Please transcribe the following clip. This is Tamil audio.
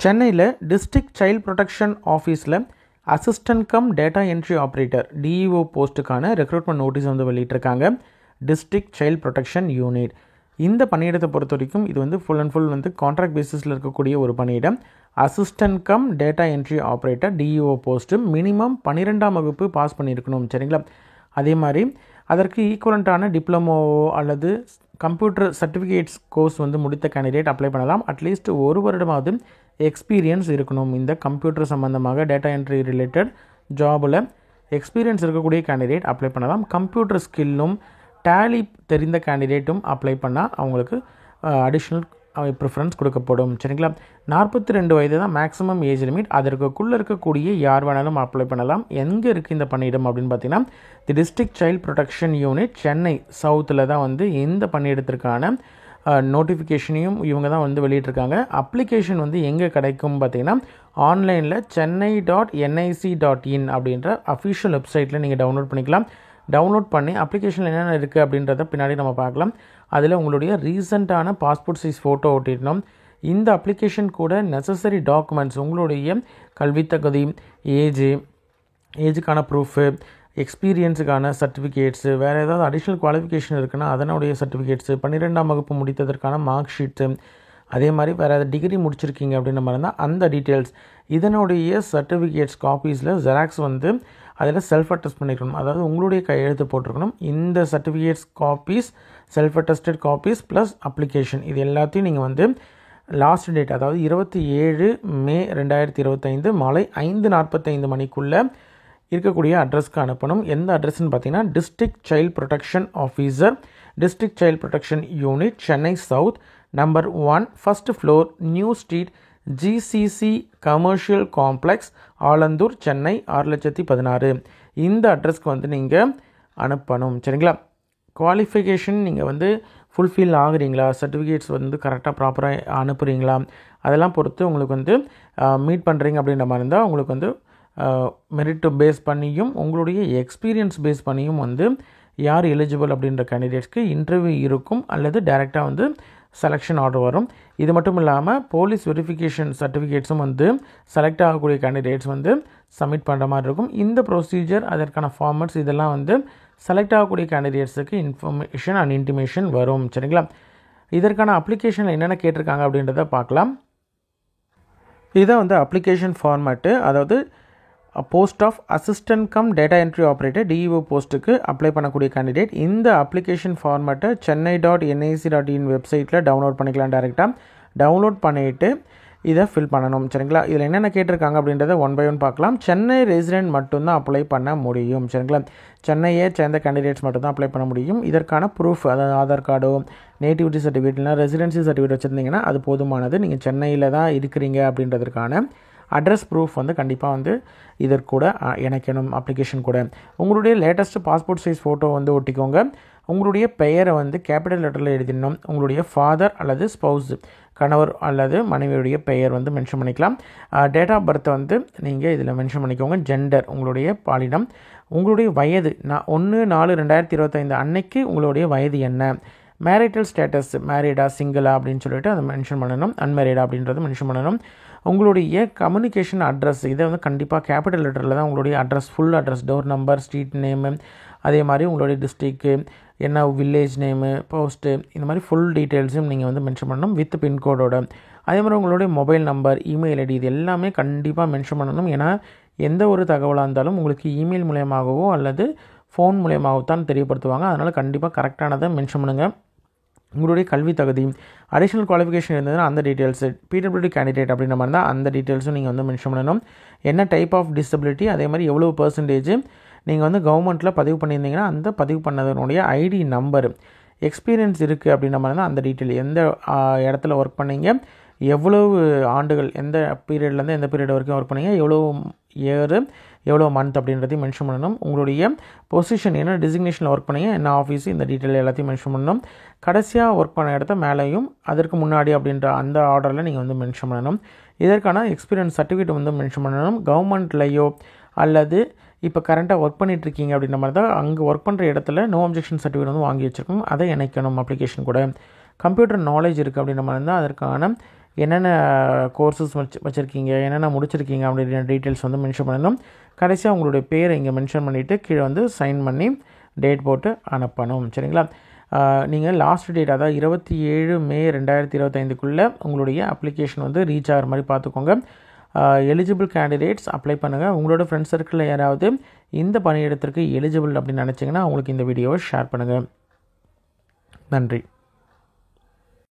சென்னையில் டிஸ்ட்ரிக்ட் சைல்ட் ப்ரொடெக்ஷன் ஆஃபீஸில் assistant cum data entry operator DEO போஸ்ட்டுக்கான ரெக்ரூட்மெண்ட் நோட்டீஸ் வந்து வெளியிட்டிருக்காங்க. டிஸ்ட்ரிக்ட் சைல்ட் ப்ரொடெக்ஷன் யூனிட் இந்த பணியிடத்தை பொறுத்த வரைக்கும் இது வந்து ஃபுல் அண்ட் ஃபுல் வந்து கான்ட்ராக்ட் பேசிஸில் இருக்கக்கூடிய ஒரு பணியிடம். Assistant cum data entry operator DEO post minimum 12ஆம் வகுப்பு பாஸ் பண்ணியிருக்கணும். சரிங்களா? அதே மாதிரி அதற்கு ஈக்குவலண்ட்டான டிப்ளமோவோ அல்லது கம்ப்யூட்டர் சர்டிஃபிகேட்ஸ் கோர்ஸ் வந்து முடித்த கேண்டிடேட் அப்ளை பண்ணலாம். அட்லீஸ்ட் ஒரு வருடமாவது எக்ஸ்பீரியன்ஸ் இருக்கணும். இந்த கம்ப்யூட்டர் சம்மந்தமாக டேட்டா என்ட்ரி ரிலேட்டட் ஜாபில் எக்ஸ்பீரியன்ஸ் இருக்கக்கூடிய கேண்டிடேட் அப்ளை பண்ணலாம். கம்ப்யூட்டர் ஸ்கில்லும் டேலி தெரிந்த கேண்டிடேட்டும் அப்ளை பண்ணால் அவங்களுக்கு அடிஷ்னல் ப்ரிஃபரன்ஸ் கொடுக்கப்படும். சரிங்களா? 42 வயது தான் மேக்ஸிமம் ஏஜ் லிமிட். அதற்குள்ளே இருக்கக்கூடிய யார் வேணாலும் அப்ளை பண்ணலாம். எங்கே இருக்குது இந்த பணியிடம் அப்படின்னு பார்த்தீங்கன்னா, தி district child protection unit Chennai சவுத்தில் தான் வந்து இந்த பணியிடத்திற்கான நோட்டிஃபிகேஷனையும் இவங்க தான் வந்து வெளியிட்டிருக்காங்க. அப்ளிகேஷன் வந்து எங்கே கிடைக்கும் பார்த்தீங்கன்னா, ஆன்லைனில் chennai.nic.in அப்படின்ற அஃபிஷியல் வெப்சைட்டில் நீங்கள் டவுன்லோட் பண்ணிக்கலாம். டவுன்லோட் பண்ணி அப்ளிகேஷனில் என்னென்ன இருக்குது அப்படின்றத பின்னாடி நம்ம பார்க்கலாம். அதில் உங்களுடைய ரீசெண்டான பாஸ்போர்ட் சைஸ் ஃபோட்டோ ஒட்டிடணும். இந்த அப்ளிகேஷன் கூட நெசசரி டாக்குமெண்ட்ஸ் உங்களுடைய கல்வித்தகுதி, ஏஜுக்கான ப்ரூஃபு, எக்ஸ்பீரியன்ஸுக்கான சர்டிஃபிகேட்ஸு, வேறு ஏதாவது அடிஷ்னல் குவாலிஃபிகேஷன் இருக்குன்னா அதனுடைய சர்டிஃபிகேட்ஸு, 12ஆம் வகுப்பு முடித்ததற்கான மார்க் ஷீட்ஸு, அதே மாதிரி வேறு ஏதாவது டிகிரி முடிச்சிருக்கீங்க அப்படின்ற மாதிரி இருந்தால் அந்த டீட்டெயில்ஸ், இதனுடைய சர்டிஃபிகேட்ஸ் காப்பீஸில் ஜெராக்ஸ் வந்து அதில் செல்ஃப் அட்டஸ்ட் பண்ணியிருக்கணும். அதாவது உங்களுடைய கையெழுத்து போட்டிருக்கணும். இந்த certificates copies, self attested copies plus application, இது எல்லாத்தையும் நீங்கள் வந்து லாஸ்ட் டேட் அதாவது 27 மே 2025 மாலை 5:45 மணிக்குள்ளே இருக்கக்கூடிய அட்ரஸ்க்கு அனுப்பணும். எந்த அட்ரஸ்ன்னு பார்த்தீங்கன்னா, district child protection officer, district child protection unit, Chennai south, number 1, first floor, new street, GCC commercial complex, Alandur, Chennai 6,16,000. இந்த அட்ரஸ்க்கு வந்து நீங்கள் அனுப்பணும். சரிங்களா? குவாலிஃபிகேஷன் நீங்கள் வந்து ஃபுல்ஃபில் ஆகுறீங்களா, சர்டிஃபிகேட்ஸ் வந்து கரெக்டாக ப்ராப்பராக அனுப்புகிறீங்களா, அதெல்லாம் பொறுத்து உங்களுக்கு வந்து மீட் பண்ணுறீங்க அப்படின்ற மாதிரி இருந்தால் உங்களுக்கு வந்து மெரிட் பேஸ் பண்ணியும் உங்களுடைய எக்ஸ்பீரியன்ஸ் பேஸ் பண்ணியும் வந்து யார் எலிஜிபிள் அப்படின்ற கேண்டிடேட்ஸ்க்கு இன்டர்வியூ இருக்கும் அல்லது டைரெக்டாக வந்து செலெக்ஷன் ஆர்டர் வரும். இது மட்டும் இல்லாமல் போலீஸ் வெரிஃபிகேஷன் சர்டிஃபிகேட்ஸும் வந்து செலக்ட் ஆகக்கூடிய கேண்டிடேட்ஸ் வந்து சப்மிட் பண்ணுற மாதிரி இருக்கும். இந்த ப்ரொசீஜர், அதற்கான ஃபார்மட்ஸ் இதெல்லாம் வந்து செலக்ட் ஆகக்கூடிய கேண்டிடேட்ஸுக்கு இன்ஃபர்மேஷன் அண்ட் இன்டிமேஷன் வரும். சரிங்களா? இதற்கான அப்ளிகேஷனில் என்னென்ன கேட்டிருக்காங்க அப்படின்றத பார்க்கலாம். இதுதான் வந்து அப்ளிகேஷன் ஃபார்மேட்டு. அதாவது post of assistant cum data entry operator DEO போஸ்ட்டுக்கு அப்ளை பண்ணக்கூடிய கேண்டிடேட் இந்த அப்ளிகேஷன் ஃபார்மேட்டை chennai.nic.in வெப்சைட்டில் டவுன்லோட் பண்ணிக்கலாம். டேரெக்டாக டவுன்லோட் பண்ணிவிட்டு இதை ஃபில் பண்ணணும். சரிங்களா? இதில் என்னென்ன கேட்டிருக்காங்க அப்படின்றத ஒன் பை ஒன் பார்க்கலாம். சென்னை ரெசிடென்ட் மட்டும்தான் அப்ளை பண்ண முடியும். சரிங்களா? சென்னையை சேர்ந்த கேண்டிடேட்ஸ் மட்டும்தான் அப்ளை பண்ண முடியும். இதற்கான ப்ரூஃப், அதாவது ஆதார் கார்டோ, நேட்டிவிட்டி சர்டிஃபிகேட், இல்லை ரெசிடென்சி சர்டிஃபிகேட் வச்சுருந்தீங்கன்னா அது போதுமானது. நீங்கள் சென்னையில் தான் இருக்கிறீங்க அப்படின்றதுக்கான அட்ரஸ் ப்ரூஃப் வந்து கண்டிப்பாக வந்து இதற்கூட இணைக்கணும். அப்ளிகேஷன் கூட உங்களுடைய லேட்டஸ்ட்டு பாஸ்போர்ட் சைஸ் ஃபோட்டோ வந்து ஒட்டிக்கோங்க. உங்களுடைய பெயரை வந்து கேபிட்டல் லெட்டரில் எழுதிடணும். உங்களுடைய ஃபாதர் அல்லது ஸ்பௌஸ், கணவர் அல்லது மனைவியுடைய பெயர் வந்து மென்ஷன் பண்ணிக்கலாம். டேட் ஆஃப் பர்த்தை வந்து நீங்கள் இதில் மென்ஷன் பண்ணிக்கோங்க. ஜெண்டர், உங்களுடைய பாலினம், உங்களுடைய வயது 1/4/2025 அன்னைக்கு உங்களுடைய வயது என்ன, மேரிட்டல் ஸ்டேட்டஸ், மேரிடா சிங்கிளா அப்படின்னு சொல்லிட்டு அதை மென்ஷன் பண்ணணும். அன்மேரிடா அப்படின்றத மென்ஷன் பண்ணணும். உங்களுடைய கம்யூனிகேஷன் அட்ரஸ், இதை வந்து கண்டிப்பாக கேபிட்டல் லெட்டரில் தான் உங்களுடைய address, full address, door number, street name, அதே மாதிரி உங்களுடைய டிஸ்ட்ரிக்கு என்ன, வில்லேஜ் நேமு, போஸ்ட்டு, இந்த மாதிரி ஃபுல் டீட்டெயில்ஸும் நீங்கள் வந்து மென்ஷன் பண்ணணும் வித் பின்கோடோட. அதே மாதிரி உங்களுடைய மொபைல் நம்பர், இமெயில் ஐடி, இது எல்லாமே கண்டிப்பாக மென்ஷன் பண்ணணும். ஏன்னா எந்த ஒரு தகவலாக இருந்தாலும் உங்களுக்கு இமெயில் மூலயமாகவோ அல்லது ஃபோன் மூலயமாகவோ தான் தெரியப்படுத்துவாங்க. அதனால் கண்டிப்பாக கரெக்டானதை மென்ஷன் பண்ணுங்கள். உங்களுடைய கல்வி தகுதி, அடிஷ்னல் குவாலிஃபிகேஷன் இருந்ததுன்னா அந்த டீட்டெயில்ஸு, பிடபிள்யூடி கேண்டிடேட் அப்படின்ற மாதிரி இருந்தால் அந்த டீட்டெயில்ஸும் நீங்கள் வந்து மென்ஷன் பண்ணணும். என்ன டைப் ஆஃப் டிசபிலிட்டி, அதே மாதிரி எவ்வளோ பர்சன்டேஜ் நீங்கள் வந்து கவர்மெண்ட்டில் பதிவு பண்ணியிருந்தீங்கன்னா அந்த பதிவு பண்ணதனுடைய ஐடி நம்பரு, எக்ஸ்பீரியன்ஸ் இருக்குது அப்படின்ற மாதிரி தான் அந்த டீட்டெயில், எந்த இடத்துல ஒர்க் பண்ணீங்க, எவ்வளவு ஆண்டுகள், எந்த பீரியட்லேருந்து எந்த பீரியட் வரைக்கும் ஒர்க் பண்ணீங்க, எவ்வளோ இயரு, எவ்வளோ மந்த் அப்படின்றதையும் மென்ஷன் பண்ணணும். உங்களுடைய பொசிஷன், என்ன டிசிக்னேஷனில் ஒர்க் பண்ணீங்க, என்ன ஆஃபீஸ், இந்த டீட்டெயில் எல்லாத்தையும் மென்ஷன் பண்ணணும். கடைசியாக ஒர்க் பண்ண இடத்த மேலேயும் அதற்கு முன்னாடி அப்படின்ற அந்த ஆர்டரில் நீங்கள் வந்து மென்ஷன் பண்ணணும். இதற்கான எக்ஸ்பீரியன்ஸ் சர்டிஃபிகேட் வந்து மென்ஷன் பண்ணணும். கவர்மெண்ட்லேயோ அல்லது இப்போ கரண்ட்டாக ஒர்க் பண்ணிகிட்ருக்கீங்க அப்படின்ற மாதிரி தான் அங்கே ஒர்க் பண்ணுற இடத்துல நோ அப்ஜெக்ஷன் சர்டிஃபிகேட் வந்து வாங்கி வச்சுருக்கணும். அதை இணைக்கணும் அப்ளிகேஷன் கூட. கம்ப்யூட்டர் நாலேஜ் இருக்குது அப்படின்ற மாதிரி இருந்தால் அதற்கான என்னென்ன கோர்சஸ் வச்சுருக்கீங்க, என்னென்ன முடிச்சிருக்கீங்க அப்படின்ற டீட்டெயில்ஸ் வந்து மென்ஷன் பண்ணணும். கடைசியாக உங்களுடைய பேரை இங்கே மென்ஷன் பண்ணிவிட்டு கீழே வந்து சைன் பண்ணி டேட் போட்டு அனுப்பணும். சரிங்களா? நீங்கள் லாஸ்ட் டேட் அதாவது 27 மே 2025க்குள்ளே உங்களுடைய அப்ளிகேஷன் வந்து ரீச் ஆகிற மாதிரி பார்த்துக்கோங்க. எலிஜிபிள் கேண்டிடேட்ஸ் அப்ளை பண்ணுங்கள். உங்களோட ஃப்ரெண்ட்ஸ் சர்க்கிளில் யாராவது இந்த பணியிடத்திற்கு எலிஜிபிள் அப்படின்னு நினச்சிங்கன்னா அவங்களுக்கு இந்த வீடியோவை ஷேர் பண்ணுங்கள். நன்றி.